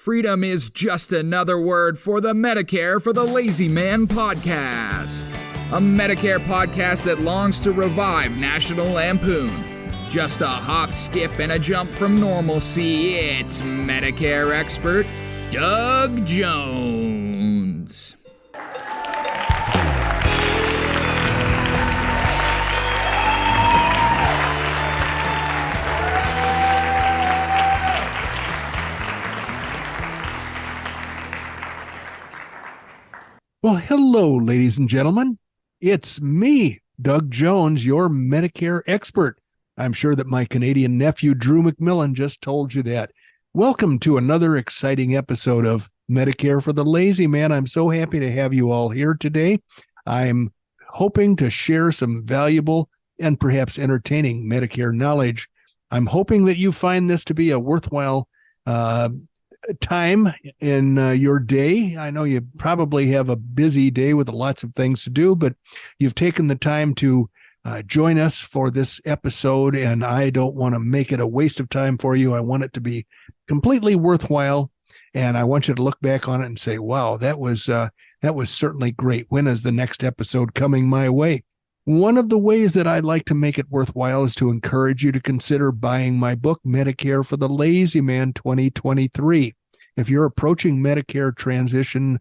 Freedom is just another word for the Medicare for the Lazy Man podcast. A Medicare podcast that longs to revive National Lampoon. Just a hop, skip, and a jump from normalcy, it's Medicare expert Doug Jones. Well, hello, ladies and gentlemen. It's me, Doug Jones, your Medicare expert. I'm sure that my Canadian nephew, Drew McMillan, just told you that. Welcome to another exciting episode of Medicare for the Lazy Man. I'm so happy to have you all here today. I'm hoping to share some valuable and perhaps entertaining Medicare knowledge. I'm hoping that you find this to be a worthwhile time in your day. I know you probably have a busy day with lots of things to do, but you've taken the time to join us for this episode, and I don't want to make it a waste of time for you. I want it to be completely worthwhile, and I want you to look back on it and say, wow, that was certainly great. When is the next episode coming my way? One of the ways that I'd like to make it worthwhile is to encourage you to consider buying my book, Medicare for the Lazy Man 2023. If you're approaching Medicare transition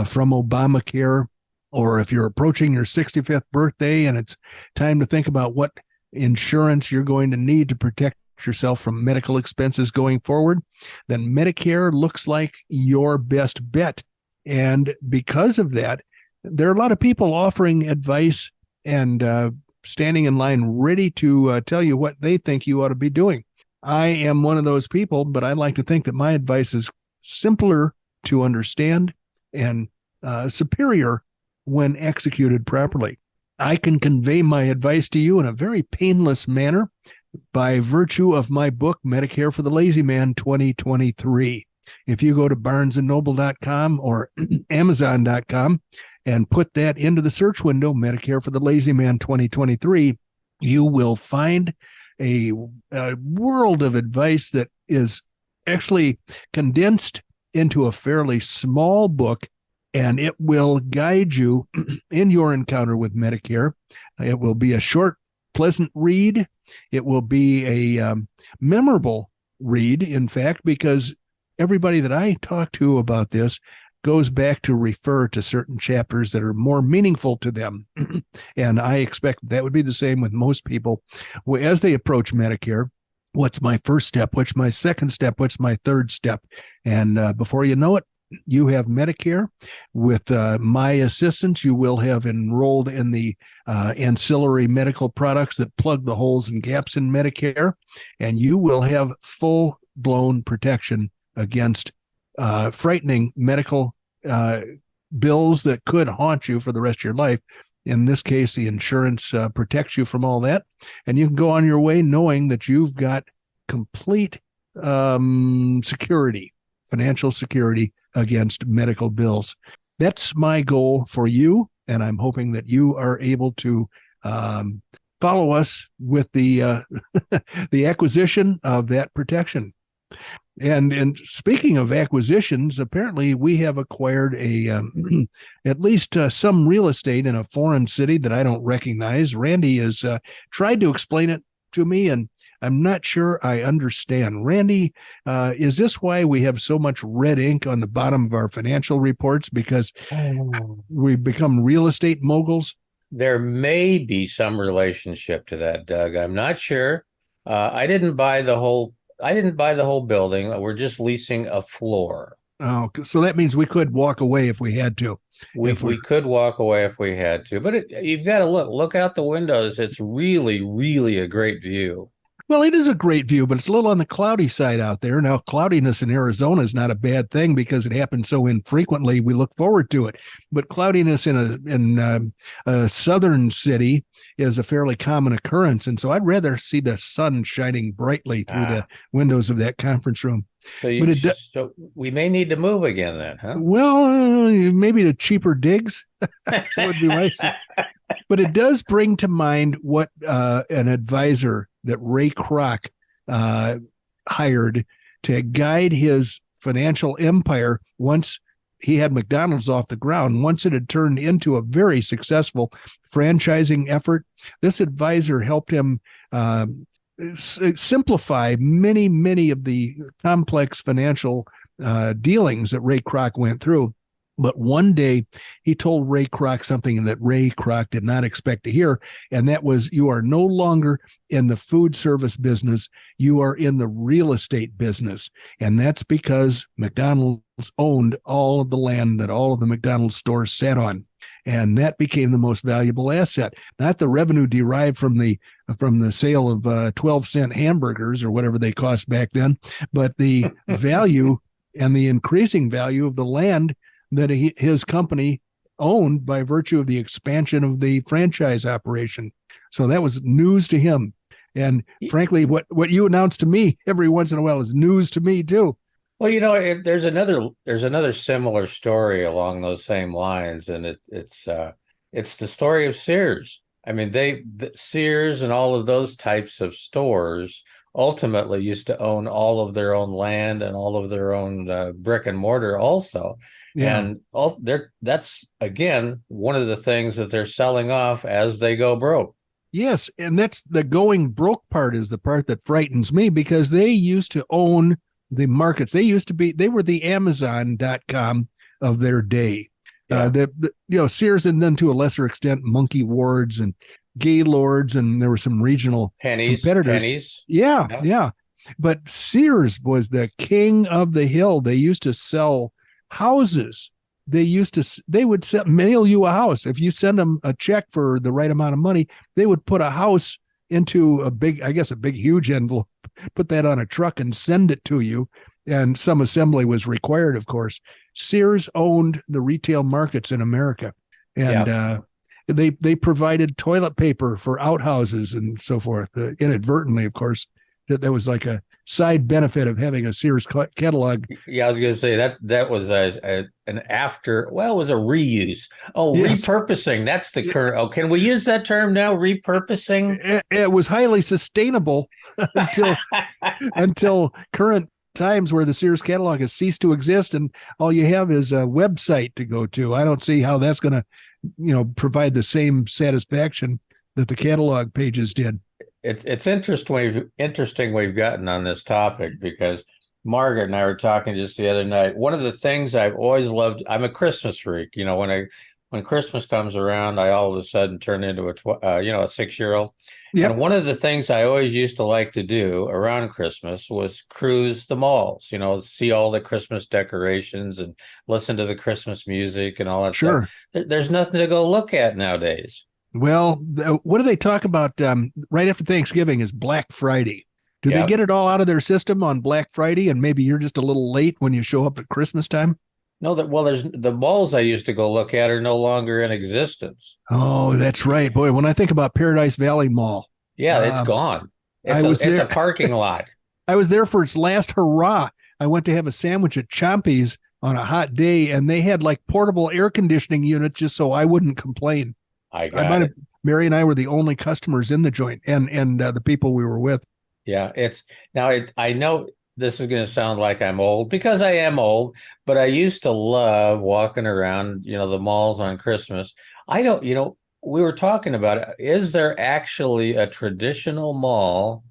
from Obamacare, or if you're approaching your 65th birthday and it's time to think about what insurance you're going to need to protect yourself from medical expenses going forward, then Medicare looks like your best bet. And because of that, there are a lot of people offering advice and standing in line ready to tell you what they think you ought to be doing. I am one of those people, but I like to think that my advice is simpler to understand and superior when executed properly. I can convey my advice to you in a very painless manner by virtue of my book, Medicare for the Lazy Man 2023. If you go to barnesandnoble.com or amazon.com and put that into the search window, Medicare for the Lazy Man 2023, you will find a world of advice that is actually condensed into a fairly small book, and it will guide you in your encounter with Medicare. It will be a short, pleasant read. It will be a memorable read, in fact, because everybody that I talk to about this goes back to refer to certain chapters that are more meaningful to them. And I expect that would be the same with most people. As they approach Medicare, what's my first step? What's my second step? What's my third step? And before you know it, you have Medicare. With my assistance, you will have enrolled in the ancillary medical products that plug the holes and gaps in Medicare, and you will have full-blown protection against frightening medical bills that could haunt you for the rest of your life. In this case, the insurance protects you from all that, and you can go on your way knowing that you've got complete security, financial security against medical bills. That's my goal for you, and I'm hoping that you are able to follow us with the the acquisition of that protection. And speaking of acquisitions, apparently we have acquired at least some real estate in a foreign city that I don't recognize. Randy has tried to explain it to me, and I'm not sure I understand. Randy, is this why we have so much red ink on the bottom of our financial reports? Because we become real estate moguls? There may be some relationship to that, Doug. I'm not sure. I didn't buy the whole building. We're just leasing a floor. Oh, so that means we could walk away if we had to. We could walk away if we had to, but you've got to look out the windows. It's really, really a great view. Well, it is a great view, but it's a little on the cloudy side out there. Now, cloudiness in Arizona is not a bad thing because it happens so infrequently. We look forward to it. But cloudiness in a southern city is a fairly common occurrence. And so I'd rather see the sun shining brightly through the windows of that conference room. So we may need to move again then, huh? Well, maybe to cheaper digs would be nice. But it does bring to mind what an advisor that Ray Kroc hired to guide his financial empire once he had McDonald's off the ground. Once it had turned into a very successful franchising effort, this advisor helped him simplify many of the complex financial dealings that Ray Kroc went through. But one day he told Ray Kroc something that Ray Kroc did not expect to hear, and that was, you are no longer in the food service business, you are in the real estate business. And that's because McDonald's owned all of the land that all of the McDonald's stores sat on. And that became the most valuable asset, not the revenue derived from the sale of 12-cent hamburgers or whatever they cost back then, but the value and the increasing value of the land that his company owned by virtue of the expansion of the franchise operation. So that was news to him. And frankly, what you announce to me every once in a while is news to me too. Well, there's another similar story along those same lines, and it's the story of Sears. I mean, Sears and all of those types of stores ultimately used to own all of their own land and all of their own brick and mortar also. Yeah. And that's, again, one of the things that they're selling off as they go broke. Yes, and that's the going broke part is the part that frightens me, because they used to own the markets. They were the Amazon.com of their day. Yeah. Sears, and then to a lesser extent, Monkey Wards and Gaylords, and there were some regional competitors. Yeah. But Sears was the king of the hill. They used to sell houses. They would mail you a house. If you send them a check for the right amount of money, they would put a house into a big, huge envelope, put that on a truck and send it to you. And some assembly was required, of course. Sears owned the retail markets in America. And they provided toilet paper for outhouses and so forth, inadvertently, of course. That was like a side benefit of having a Sears catalog. Yeah, I was going to say that was it was a reuse. Oh, yes. Repurposing. That's the current. Oh, can we use that term now? Repurposing? It was highly sustainable until current times, where the Sears catalog has ceased to exist and all you have is a website to go to. I don't see how that's going to, provide the same satisfaction that the catalog pages did. It's interesting we've gotten on this topic, because Margaret and I were talking just the other night. One of the things I've always loved, I'm a Christmas freak. When Christmas comes around, I all of a sudden turn into a 6-year-old. Yep. And one of the things I always used to like to do around Christmas was cruise the malls, see all the Christmas decorations and listen to the Christmas music and all that stuff. There's nothing to go look at nowadays. Well, what do they talk about right after Thanksgiving is Black Friday. Do they get it all out of their system on Black Friday, and maybe you're just a little late when you show up at Christmas time? No, there's the malls I used to go look at are no longer in existence. Oh, that's right. Boy, when I think about Paradise Valley Mall. Yeah, it's gone. It's a parking lot. I was there for its last hurrah. I went to have a sandwich at Chompy's on a hot day, and they had like portable air conditioning units just so I wouldn't complain. Mary and I were the only customers in the joint, and the people we were with. Yeah, I know this is going to sound like I'm old, because I am old, but I used to love walking around, the malls on Christmas. We were talking about it. Is there actually a traditional mall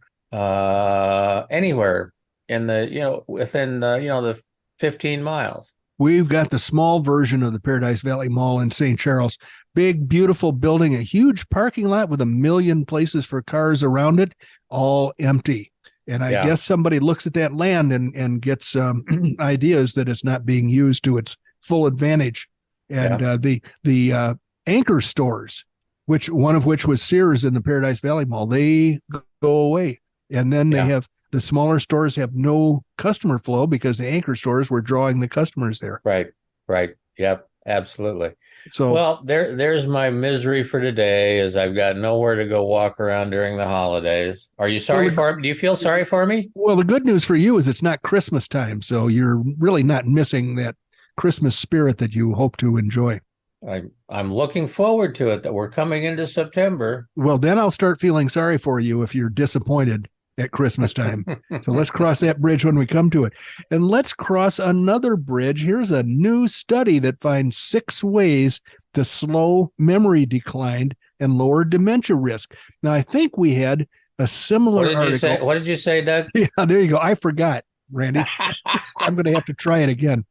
anywhere in the, within, the 15 miles? We've got the small version of the Paradise Valley Mall in St. Charles. Big, beautiful building, a huge parking lot with 1 million places for cars around it, all empty. And I guess somebody looks at that land and gets ideas that it's not being used to its full advantage. And the anchor stores, one of which was Sears in the Paradise Valley Mall, they go away. And then they have the smaller stores have no customer flow because the anchor stores were drawing the customers there. Right. Yep, absolutely. So, well, there's my misery for today, is I've got nowhere to go walk around during the holidays. Are you sorry for me? Do you feel sorry for me? Well, the good news for you is it's not Christmas time, so you're really not missing that Christmas spirit that you hope to enjoy. I'm looking forward to it, that we're coming into September. Well, then I'll start feeling sorry for you if you're disappointed. at Christmas time. So let's cross that bridge when we come to it. And let's cross another bridge. Here's a new study that finds 6 ways to slow memory decline and lower dementia risk. Now, I think we had a similar article. What did you say, Doug? Yeah, there you go. I forgot, Randy. I'm going to have to try it again.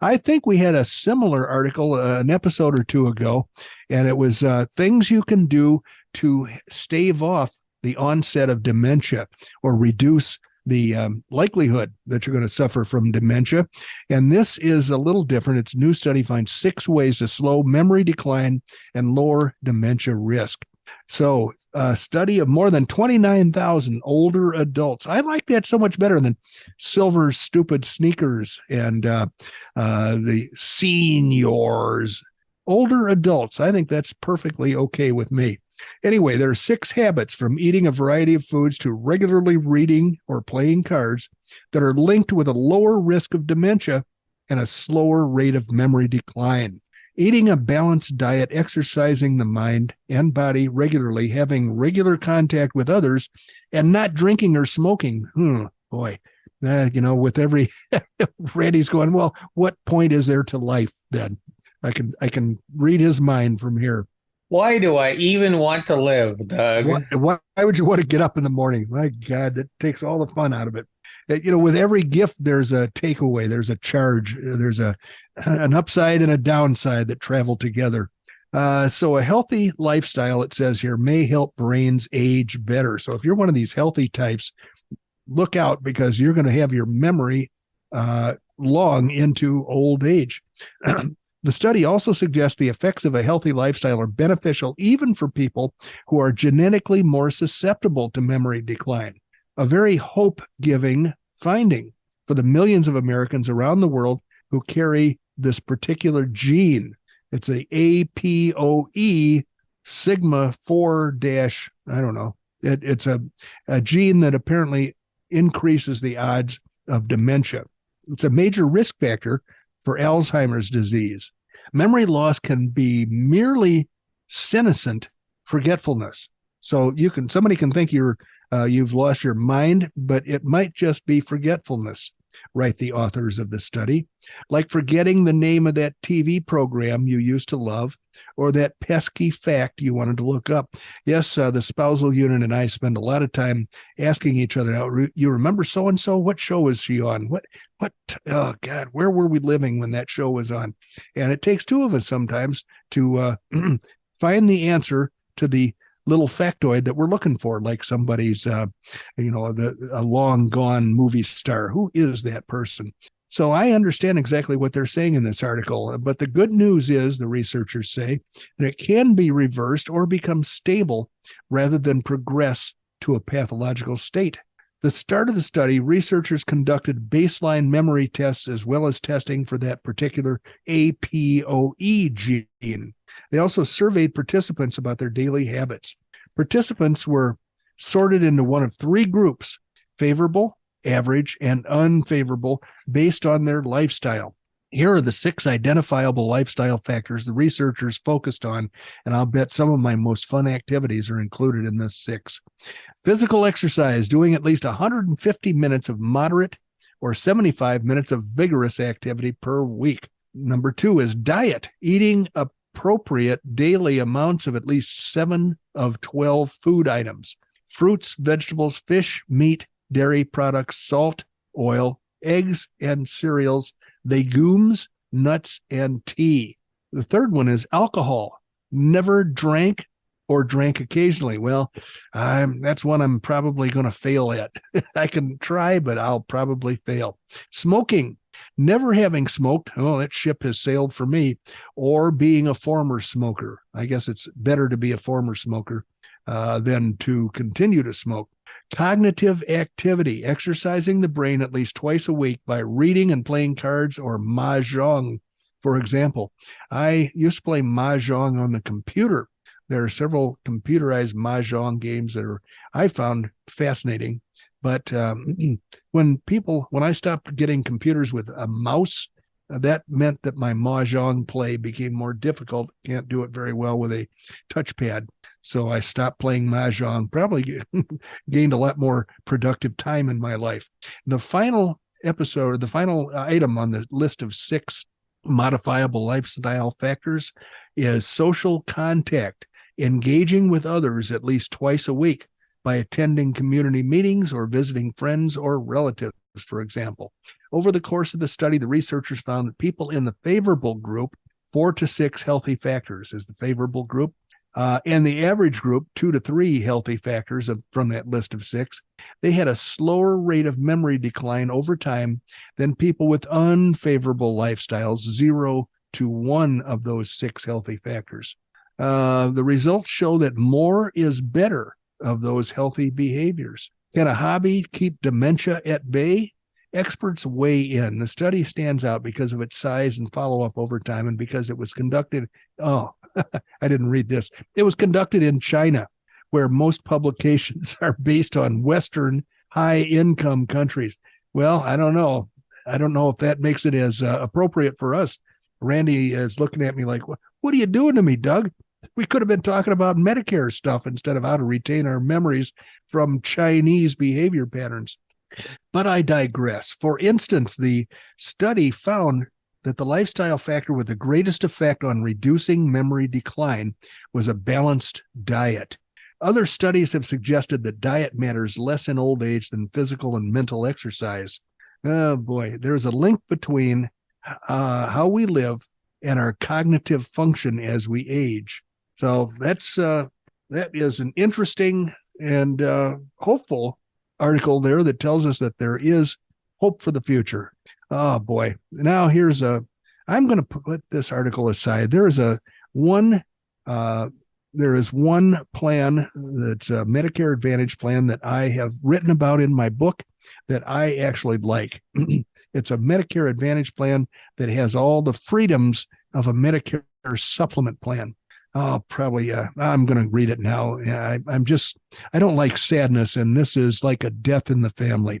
I think we had a similar article an episode or 2 ago, and it was things you can do to stave off the onset of dementia or reduce the likelihood that you're going to suffer from dementia. And this is a little different. Its new study finds 6 ways to slow memory decline and lower dementia risk. So a study of more than 29,000 older adults. I like that so much better than silver stupid sneakers and the seniors. Older adults. I think that's perfectly okay with me. Anyway, there are 6 habits from eating a variety of foods to regularly reading or playing cards that are linked with a lower risk of dementia and a slower rate of memory decline. Eating a balanced diet, exercising the mind and body regularly, having regular contact with others, and not drinking or smoking. Boy, with every Randy's going, well, what point is there to life then? I can read his mind from here. Why do I even want to live, Doug? Why would you want to get up in the morning? My God, that takes all the fun out of it. With every gift, there's a takeaway, there's a charge, there's an upside and a downside that travel together. So a healthy lifestyle, it says here, may help brains age better. So if you're one of these healthy types, look out, because you're going to have your memory long into old age. The study also suggests the effects of a healthy lifestyle are beneficial even for people who are genetically more susceptible to memory decline. A very hope-giving finding for the millions of Americans around the world who carry this particular gene. It's a APOE sigma 4 dash, I don't know. It's a gene that apparently increases the odds of dementia. It's a major risk factor for Alzheimer's disease. Memory loss can be merely senescent forgetfulness. So somebody can think you've lost your mind, but it might just be forgetfulness, write the authors of the study. Like forgetting the name of that TV program you used to love, or that pesky fact you wanted to look up. Yes, the spousal unit and I spend a lot of time asking each other, you remember so-and-so? What show was she on? Oh God, where were we living when that show was on? And it takes 2 of us sometimes to find the answer to the little factoid that we're looking for, like somebody's, a long gone movie star. Who is that person? So I understand exactly what they're saying in this article, but the good news is, the researchers say, that it can be reversed or become stable rather than progress to a pathological state. The start of the study, researchers conducted baseline memory tests as well as testing for that particular APOE gene. They also surveyed participants about their daily habits. Participants were sorted into one of 3 groups: favorable, average, and unfavorable, based on their lifestyle. Here are the 6 identifiable lifestyle factors the researchers focused on, and I'll bet some of my most fun activities are included in this 6. Physical exercise, doing at least 150 minutes of moderate or 75 minutes of vigorous activity per week. Number 2 is diet, eating appropriate daily amounts of at least 7 of 12 food items: fruits, vegetables, fish, meat, dairy products, salt, oil, eggs and cereals, legumes, nuts, and tea. The third one is alcohol. Never drank or drank occasionally. Well, that's one I'm probably going to fail at. I can try, but I'll probably fail. Smoking. Never having smoked. Oh, that ship has sailed for me. Or being a former smoker. I guess it's better to be a former smoker than to continue to smoke. Cognitive activity, exercising the brain at least twice a week by reading and playing cards or mahjong, for example. I used to play mahjong on the computer. There are several computerized mahjong games that I found fascinating. But when I stopped getting computers with a mouse, that meant that my mahjong play became more difficult. Can't do it very well with a touchpad. So I stopped playing mahjong, probably gained a lot more productive time in my life. The final episode, the final item on the list of 6 modifiable lifestyle factors is social contact, engaging with others at least twice a week by attending community meetings or visiting friends or relatives, for example. Over the course of the study, the researchers found that people in the favorable group, 4 to 6 healthy factors is the favorable group, and the average group, 2 to 3 healthy factors from that list of 6, they had a slower rate of memory decline over time than people with unfavorable lifestyles, 0 to 1 of those 6 healthy factors. The results show that more is better of those healthy behaviors. Can a hobby keep dementia at bay? Experts weigh in. The study stands out because of its size and follow-up over time, and because it was conducted, I didn't read this. It was conducted in China, where most publications are based on Western high-income countries. Well, I don't know. I don't know if that makes it as appropriate for us. Randy is looking at me like, what are you doing to me, Doug? We could have been talking about Medicare stuff instead of how to retain our memories from Chinese behavior patterns. But I digress. For instance, the study found that the lifestyle factor with the greatest effect on reducing memory decline was a balanced diet. Other studies have suggested that diet matters less in old age than physical and mental exercise. Oh boy, there's a link between how we live and our cognitive function as we age. So that is an interesting and hopeful article there that tells us that there is hope for the future. Oh boy. Now I'm going to put this article aside. There is one plan that's a Medicare Advantage plan that I have written about in my book that I actually like. It's a Medicare Advantage plan that has all the freedoms of a Medicare supplement plan. Oh, probably. I'm going to read it now. I don't like sadness, and this is like a death in the family.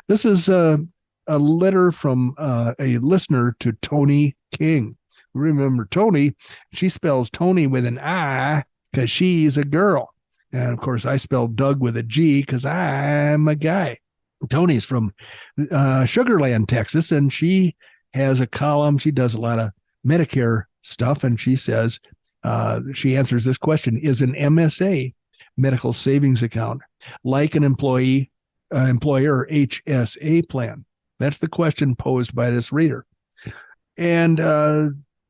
This is a letter from a listener to Tony King. Remember Tony? She spells Tony with an I because she's a girl. And of course, I spell Doug with a G because I'm a guy. Tony's from Sugarland, Texas, and she has a column. She does a lot of Medicare stuff, and she says, she answers this question: is an MSA, medical savings account, like an employer HSA plan? That's the question posed by this reader. And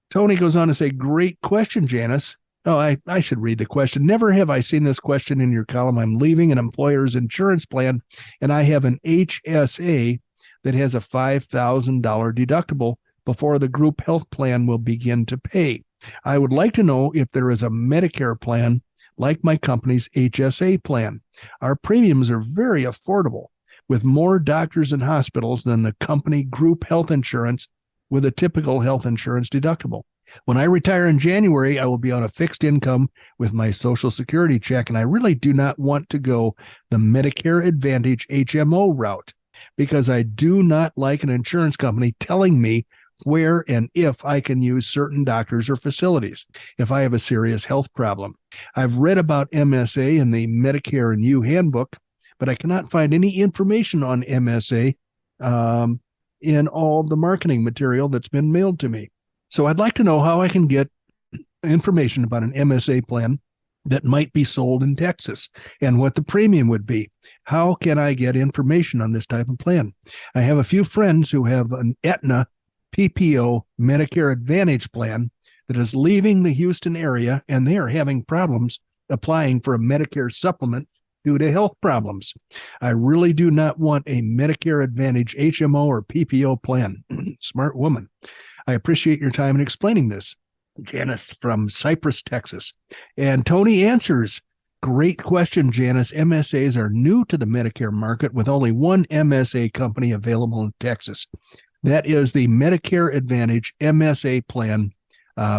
Tony goes on to say, great question, Janice. Oh, I should read the question. Never have I seen this question in your column. I'm leaving an employer's insurance plan, and I have an HSA that has a $5,000 deductible before the group health plan will begin to pay. I would like to know if there is a Medicare plan like my company's HSA plan. Our premiums are very affordable, with more doctors and hospitals than the company group health insurance with a typical health insurance deductible. When I retire in January, I will be on a fixed income with my Social Security check, and I really do not want to go the Medicare Advantage HMO route because I do not like an insurance company telling me where and if I can use certain doctors or facilities if I have a serious health problem. I've read about MSA in the Medicare and You handbook, but I cannot find any information on MSA in all the marketing material that's been mailed to me. So I'd like to know how I can get information about an MSA plan that might be sold in Texas and what the premium would be. How can I get information on this type of plan? I have a few friends who have an Aetna PPO Medicare Advantage plan that is leaving the Houston area, and they are having problems applying for a Medicare supplement due to health problems. I really do not want a Medicare Advantage HMO or PPO plan. Smart woman. I appreciate your time in explaining this. Janice from Cypress, Texas. And Tony answers, great question, Janice. MSAs are new to the Medicare market with only one MSA company available in Texas. That is the Medicare Advantage MSA plan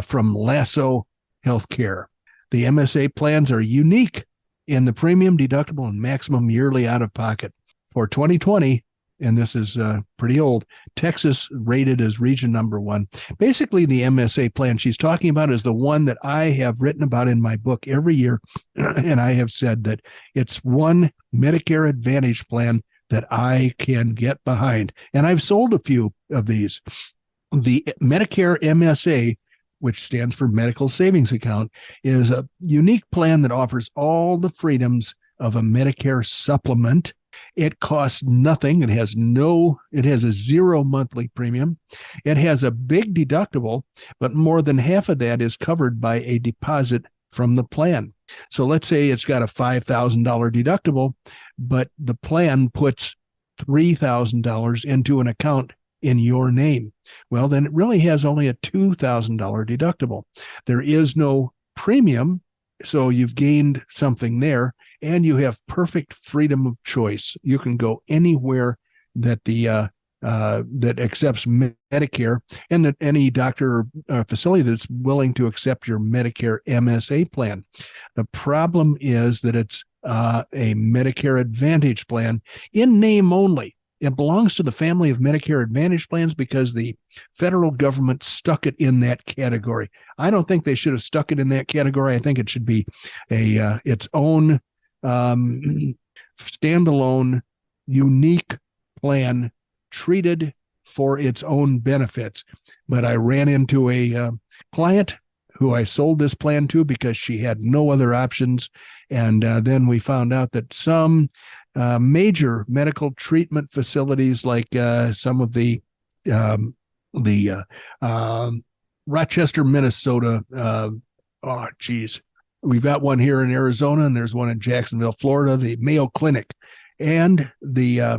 from Lasso Healthcare. The MSA plans are unique in the premium, deductible, and maximum yearly out-of-pocket. For 2020, and this is pretty old. Texas rated as region number 1. Basically, the MSA plan she's talking about is the one that I have written about in my book every year, and I have said that it's one Medicare Advantage plan that I can get behind. And I've sold a few of these. The Medicare MSA, which stands for Medical Savings Account, is a unique plan that offers all the freedoms of a Medicare supplement. It costs nothing. It has a 0 monthly premium. It has a big deductible, but more than half of that is covered by a deposit from the plan. So let's say it's got a $5,000 deductible, but the plan puts $3,000 into an account in your name. Well, then it really has only a $2,000 deductible. There is no premium, so you've gained something there, and you have perfect freedom of choice. You can go anywhere that that accepts Medicare, and that any doctor or facility that's willing to accept your Medicare MSA plan. The problem is that it's a Medicare Advantage plan in name only. It belongs to the family of Medicare Advantage plans because the federal government stuck it in that category. I don't think they should have stuck it in that category. I think it should be its own standalone, unique plan treated for its own benefits. But I ran into a client who I sold this plan to because she had no other options. And then we found out that some major medical treatment facilities, like some of the Rochester, Minnesota. We've got one here in Arizona, and there's one in Jacksonville, Florida, the Mayo Clinic, and a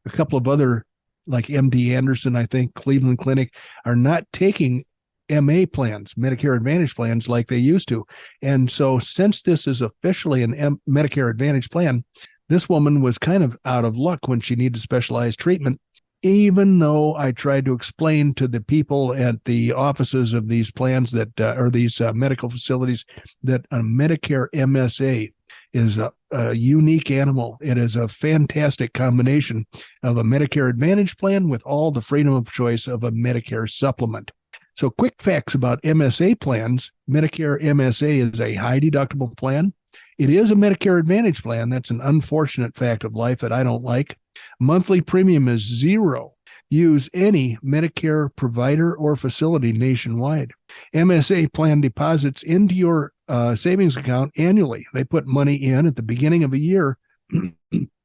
couple of other, like MD Anderson, I think, Cleveland Clinic, are not taking MA plans, Medicare Advantage plans, like they used to. And so since this is officially an Medicare Advantage plan, this woman was kind of out of luck when she needed specialized treatment, even though I tried to explain to the people at the offices of these plans that or these medical facilities that a Medicare MSA is a unique animal. It is a fantastic combination of a Medicare Advantage plan with all the freedom of choice of a Medicare supplement. So quick facts about MSA plans. Medicare MSA is a high deductible plan. It is a Medicare Advantage plan. That's an unfortunate fact of life that I don't like. Monthly premium is $0. Use any Medicare provider or facility nationwide. MSA plan deposits into your savings account annually. They put money in at the beginning of a year,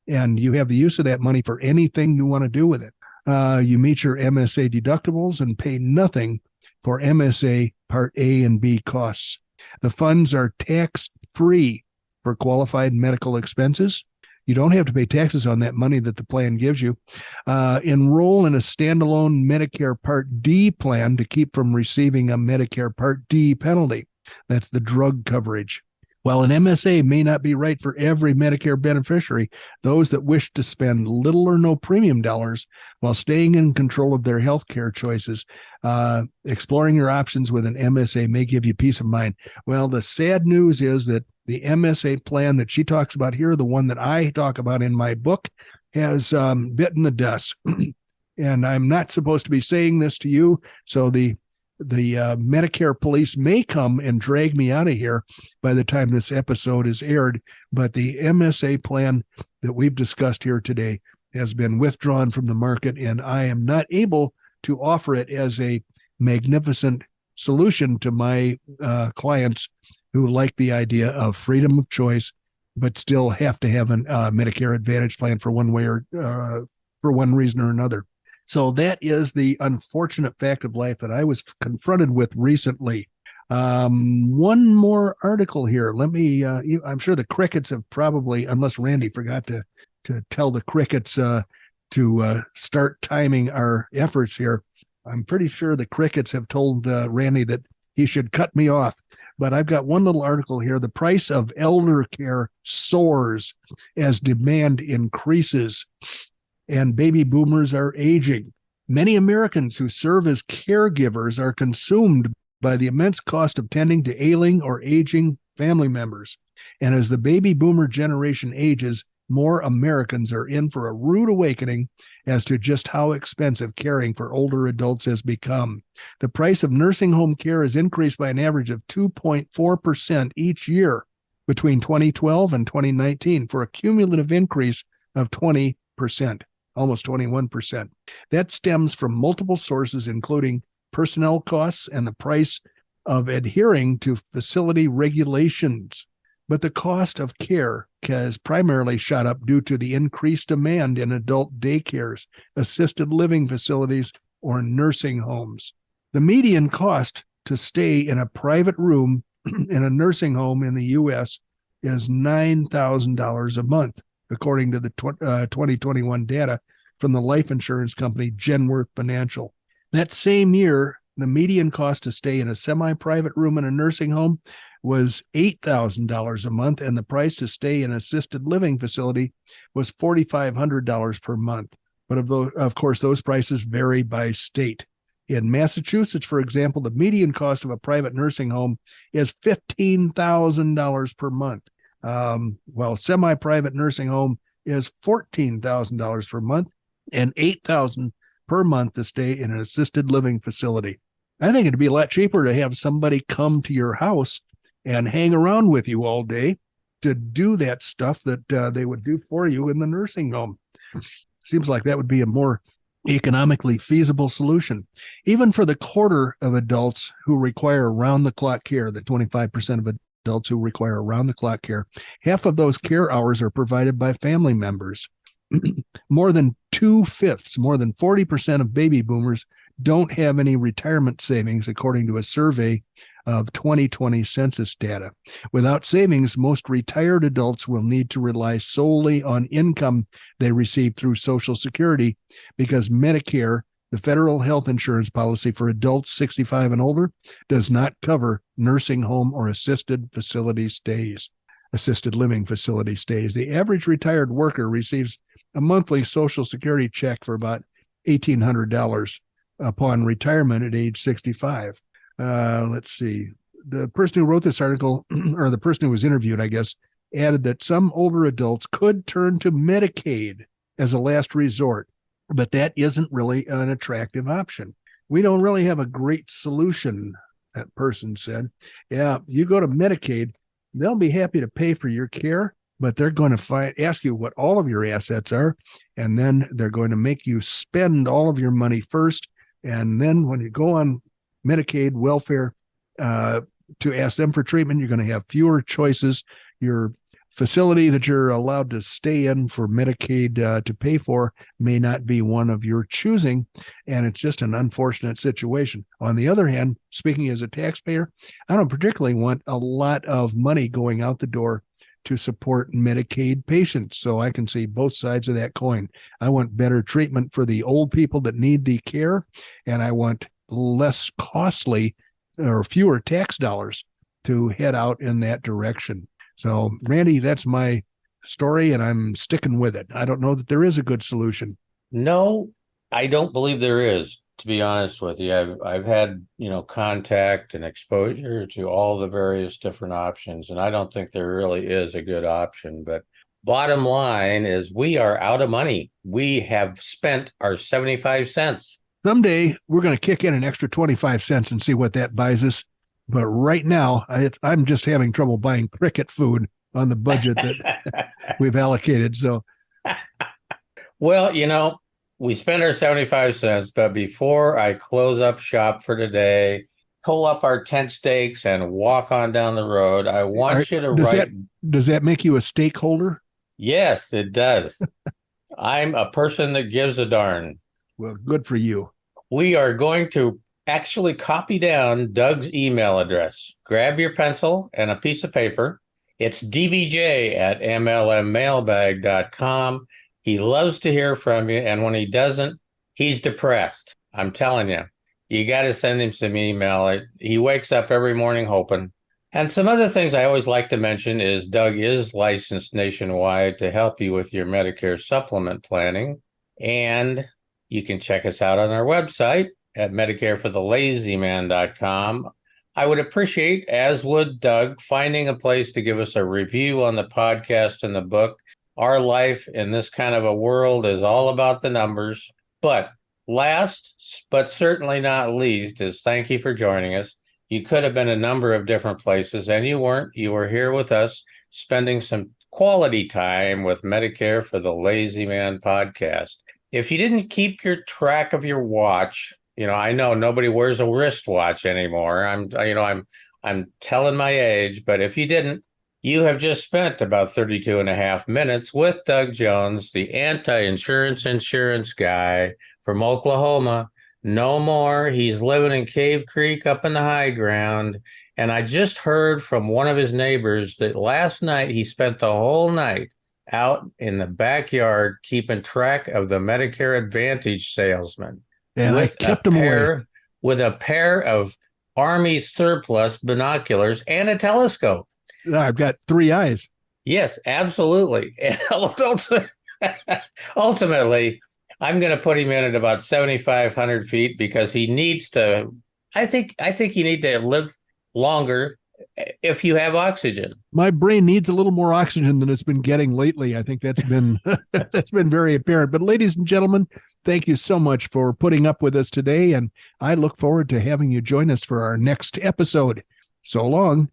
and you have the use of that money for anything you want to do with it. You meet your MSA deductibles and pay nothing for MSA Part A and B costs. The funds are tax-free for qualified medical expenses. You don't have to pay taxes on that money that the plan gives you. Enroll in a standalone Medicare Part D plan to keep from receiving a Medicare Part D penalty. That's the drug coverage. While an MSA may not be right for every Medicare beneficiary, those that wish to spend little or no premium dollars while staying in control of their health care choices, exploring your options with an MSA may give you peace of mind. Well, the sad news is that the MSA plan that she talks about here, the one that I talk about in my book, has bitten the dust. And I'm not supposed to be saying this to you, so the Medicare police may come and drag me out of here by the time this episode is aired, but the MSA plan that we've discussed here today has been withdrawn from the market, and I am not able to offer it as a magnificent solution to my clients who like the idea of freedom of choice, but still have to have a Medicare Advantage plan for one way or for one reason or another. So that is the unfortunate fact of life that I was confronted with recently. One more article here. Let me, I'm sure the crickets have probably, unless Randy forgot to tell the crickets to start timing our efforts here. I'm pretty sure the crickets have told Randy that he should cut me off. But I've got one little article here. The price of elder care soars as demand increases, and baby boomers are aging. Many Americans who serve as caregivers are consumed by the immense cost of tending to ailing or aging family members. And as the baby boomer generation ages, more Americans are in for a rude awakening as to just how expensive caring for older adults has become. The price of nursing home care has increased by an average of 2.4% each year between 2012 and 2019 for a cumulative increase of 20%, almost 21%. That stems from multiple sources, including personnel costs and the price of adhering to facility regulations. But the cost of care has primarily shot up due to the increased demand in adult daycares, assisted living facilities, or nursing homes. The median cost to stay in a private room in a nursing home in the U.S. is $9,000 a month, according to the 2021 data from the life insurance company Genworth Financial. That same year, the median cost to stay in a semi-private room in a nursing home was $8,000 a month, and the price to stay in an assisted living facility was $4,500 per month. But of course, those prices vary by state. In Massachusetts, for example, the median cost of a private nursing home is $15,000 per month, while semi-private nursing home is $14,000 per month and $8,000 per month to stay in an assisted living facility. I think it'd be a lot cheaper to have somebody come to your house and hang around with you all day to do that stuff that they would do for you in the nursing home. Seems like that would be a more economically feasible solution. Even for the quarter of adults who require around-the-clock care, the 25% of adults who require around-the-clock care, half of those care hours are provided by family members. More than 2/5, more than 40% of baby boomers don't have any retirement savings, according to a survey of 2020 census data. Without savings, most retired adults will need to rely solely on income they receive through Social Security because Medicare, the federal health insurance policy for adults 65 and older, does not cover nursing home or assisted living facility stays. The average retired worker receives a monthly Social Security check for about $1,800 upon retirement at age 65. Let's see. The person who wrote this article, or the person who was interviewed, I guess, added that some older adults could turn to Medicaid as a last resort, but that isn't really an attractive option. We don't really have a great solution, that person said. Yeah, you go to Medicaid, they'll be happy to pay for your care, but they're going to ask you what all of your assets are, and then they're going to make you spend all of your money first. And then when you go on Medicaid welfare to ask them for treatment, you're going to have fewer choices. Your facility that you're allowed to stay in for Medicaid to pay for may not be one of your choosing, and it's just an unfortunate situation. On the other hand, speaking as a taxpayer, I don't particularly want a lot of money going out the door to support Medicaid patients, so I can see both sides of that coin. I want better treatment for the old people that need the care, and I want less costly or fewer tax dollars to head out in that direction. So, Randy, that's my story, and I'm sticking with it. I don't know that there is a good solution. No, I don't believe there is, to be honest with you. I've had, contact and exposure to all the various different options, and I don't think there really is a good option. But bottom line is we are out of money. We have spent our 75 cents. Someday we're going to kick in an extra 25 cents and see what that buys us. But right now, I'm just having trouble buying cricket food on the budget that we've allocated. So, well, we spent our 75 cents, but before I close up shop for today, pull up our tent stakes and walk on down the road, I want you to write. Does that make you a stakeholder? Yes, it does. I'm a person that gives a darn. Well, good for you. We are going to actually copy down Doug's email address. Grab your pencil and a piece of paper. It's dbj@mlmmailbag.com. He loves to hear from you, and when he doesn't, he's depressed. I'm telling you, you got to send him some email. He wakes up every morning hoping. And some other things I always like to mention is Doug is licensed nationwide to help you with your Medicare supplement planning. And you can check us out on our website at medicareforthelazyman.com. I would appreciate, as would Doug, finding a place to give us a review on the podcast and the book. our life in this kind of a world is all about the numbers. But last, but certainly not least, is thank you for joining us. You could have been a number of different places, and you weren't. You were here with us, spending some quality time with Medicare for the Lazy Man podcast. If you didn't keep your track of your watch, I know nobody wears a wristwatch anymore. I'm telling my age, but if you didn't, you have just spent about 32 and a half minutes with Doug Jones, the insurance guy from Oklahoma. No more. He's living in Cave Creek up in the high ground. And I just heard from one of his neighbors that last night he spent the whole night out in the backyard keeping track of the Medicare Advantage salesman. And I kept him away. With a pair of Army surplus binoculars and a telescope. I've got 3 eyes. Yes, absolutely. And ultimately, I'm going to put him in at about 7,500 feet because he needs to. I think you need to live longer if you have oxygen. My brain needs a little more oxygen than it's been getting lately. I think that's been that's been very apparent. But ladies and gentlemen, thank you so much for putting up with us today, and I look forward to having you join us for our next episode. So long.